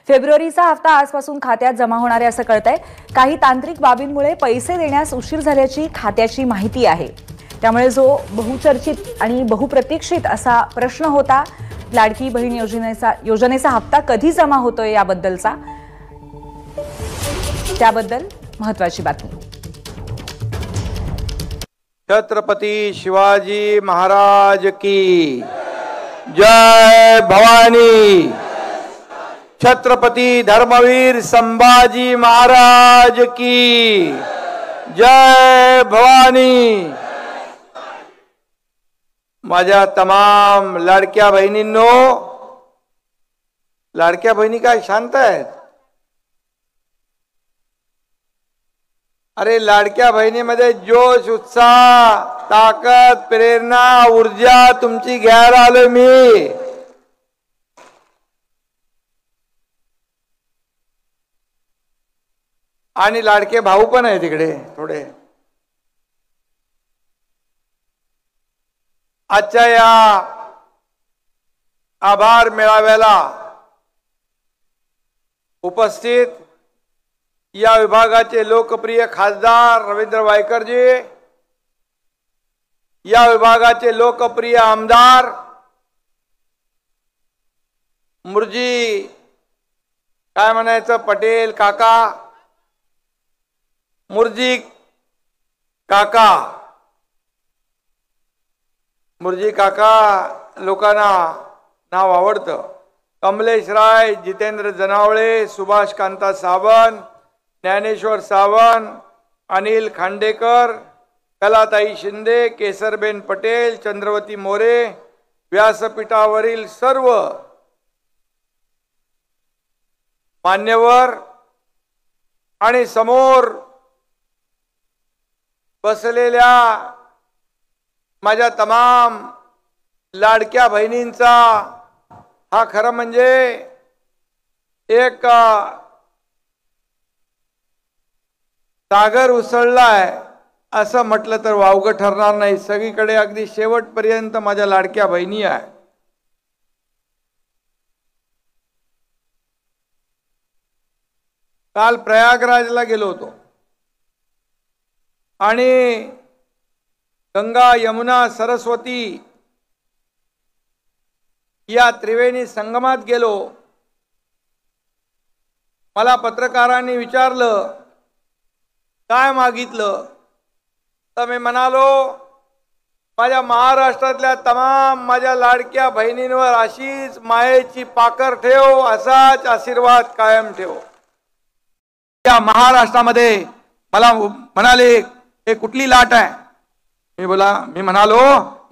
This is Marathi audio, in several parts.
फेब्रुवारीचा हप्ता आजपासून खात्यात जमा होणार आहे असं कळतंय। काही तांत्रिक बाबींमुळे पैसे देण्यास उशीर झाल्याची खात्याची माहिती आहे। त्यामुळे जो बहुचर्चित आणि बहुप्रतीक्षित असा प्रश्न होता लाडकी बहीण योजनेचा हप्ता कधी जमा होतोय याबद्दलचा, त्याबद्दल महत्त्वाची बातमी। छत्रपती शिवाजी महाराज की जय भवानी। छत्रपती धर्मवीर संभाजी महाराज की जय भवानी। माझ्या तमाम लाडक्या बहिणींनो, लाडक्या बहिणी काय शांत आहेत? अरे लाडक्या बहिणीमध्ये जोश, उत्साह, ताकद, प्रेरणा, ऊर्जा तुमची घ्यायला आलो मी। आणि लाडके भाऊ पण आहे तिकडे थोडे। आजच्या या आभार मेळाव्याला उपस्थित या विभागाचे लोकप्रिय खासदार रवींद्र वायकरजी, या विभागाचे लोकप्रिय आमदार मुर्जी काय म्हणायचं पटेल काका, मुर्जी काका, मुर्जी काका लोकांना नाव आवडतं। कमलेश राय, जितेंद्र जनावळे, सुभाष कांता सावंत, ज्ञानेश्वर सावंत, अनिल खांडेकर, कलाताई शिंदे, केसरबेन पटेल, चंद्रवती मोरे, व्यासपीठावरील सर्व मान्यवर आणि समोर बसलेल्या माझ्या तमाम लाडक्या बहिणींचा हा खरं म्हणजे एक सागर उसळलाय असं म्हटलं तर वावगं ठरणार नाही। सगळीकडे अगदी शेवटपर्यंत माझ्या लाडक्या बहिणी आहे। काल प्रयागराजला गेलो होतो आणि गंगा, यमुना, सरस्वती या त्रिवेणी संगमात गेलो। मला पत्रकारांनी विचारलं काय मागितलं, तर मी म्हणालो माझ्या महाराष्ट्रातल्या तमाम माझ्या लाडक्या बहिणींवर अशीच मायेची पाकर ठेव, असाच आशीर्वाद कायम ठेव। या महाराष्ट्रामध्ये मला म्हणाले हे कुठली लाट आहे? मी म्हणालो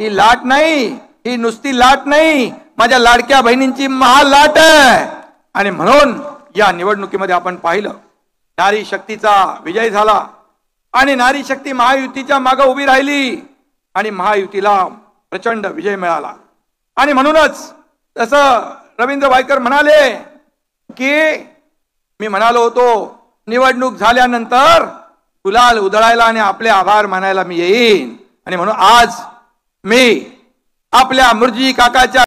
ही लाट नाही, ही नुसती लाट नाही, माझ्या लाडक्या बहिणींची महालाट आहे। आणि म्हणून या निवडणुकीमध्ये आपण पाहिलं नारी शक्तीचा विजय झाला आणि नारी शक्ती महायुतीच्या मागे उभी राहिली आणि महायुतीला प्रचंड विजय मिळाला। आणि म्हणूनच जसं रवींद्र वायकर म्हणाले की मी म्हणालो होतो निवडणूक झाल्यानंतर गुलाल उधळायला आणि आपले आभार मानायला मी येईन। आणि म्हणून आज मी आपल्या मुर्जी काकाच्या